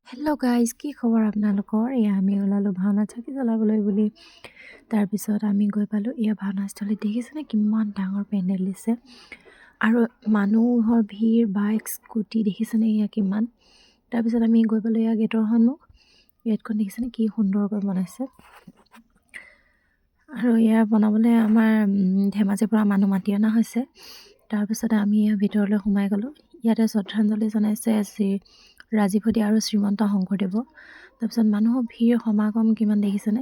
Hello' guys, কি খবৰ আপোনালোকৰ? এয়া আমি ওলালোঁ ভাওনা চাকি জ্বলাবলৈ বুলি। তাৰপিছত আমি গৈ পালোঁ এয়া ভাওনাস্থলীত। দেখিছেনে কিমান ডাঙৰ পেণ্ডেল দিছে আৰু মানুহৰ ভিৰ, বাইক স্কুটি দেখিছেনে এয়া কিমান। তাৰপিছত আমি গৈ পালোঁ এয়া গেটৰ সন্মুখ। গেটখন দেখিছেনে কি সুন্দৰকৈ বনাইছে। আৰু এয়া বনাবলৈ আমাৰ ধেমাজিৰ পৰা মানুহ মাতি অনা হৈছে। তাৰপিছতে আমি এয়া ভিতৰলৈ সোমাই গ'লোঁ। ইয়াতে শ্ৰদ্ধাঞ্জলি জনাইছে শ্ৰী ৰাজীৱতী আৰু শ্ৰীমন্ত শংকৰদেৱক। তাৰপিছত মানুহৰ ভিৰ সমাগম কিমান দেখিছেনে।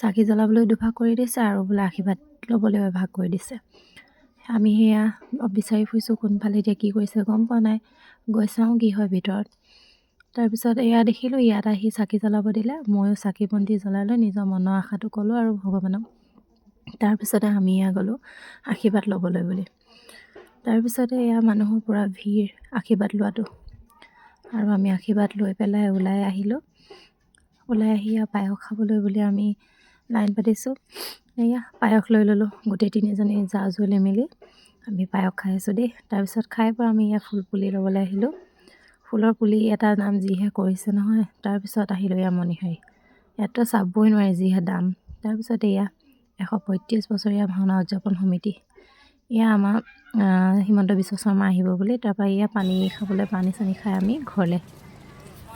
চাকি জ্বলাবলৈ দুভাগ কৰি দিছে আৰু বোলে আশীৰ্বাদ ল'বলৈ এভাগ কৰি দিছে। আমি সেয়া বিচাৰি ফুৰিছোঁ কোনফালে এতিয়া কি কৰিছে গম পোৱা নাই। গৈ চাওঁ কি হয় ভিতৰত। তাৰপিছত এয়া দেখিলোঁ ইয়াত আহি চাকি জ্বলাব দিলে। ময়ো চাকি বন্তি জ্বলাই লৈ নিজৰ মনৰ আশাটো ক'লোঁ আৰু ভগৱানক। তাৰপিছতে আমি এয়া গ'লোঁ আশীৰ্বাদ ল'বলৈ বুলি। তাৰপিছতে এয়া মানুহৰ পূৰা ভিৰ আশীৰ্বাদ লোৱাটো। আৰু আমি আশীৰ্বাদ লৈ পেলাই ওলাই আহিলোঁ। ওলাই আহি পায়স খাবলৈ বুলি আমি লাইন পাতিছোঁ। এয়া পায়স লৈ ল'লোঁ গোটেই তিনিজনী জা-জুলি মিলি আমি পায়স খাই আছোঁ দেই। তাৰপিছত খাই পৰা আমি এয়া ফুল পুলি ল'বলৈ আহিলোঁ। ফুলৰ পুলি এটা দাম যিহে কৰিছে নহয়। তাৰপিছত আহিলোঁ এয়া মণিহাৰী। ইয়াততো চাবই নোৱাৰি যিহে দাম। তাৰপিছত এয়া 135 বছৰীয়া ভাওনা উদযাপন সমিতি। এয়া আমাৰ হিমন্ত বিশ্ব শৰ্মা আহিব বুলি। তাৰপৰা এয়া পানী খাবলৈ পানী চানী খাই আমি ঘৰলৈ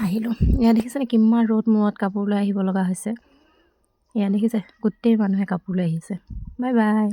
আহিলোঁ। এয়া দেখিছেনে কিমান ৰ'দ, মূৰত কাপোৰ লৈ আহিব লগা হৈছে। এয়া দেখিছে গোটেই মানুহে কাপোৰ লৈ আহিছে। Bye bye.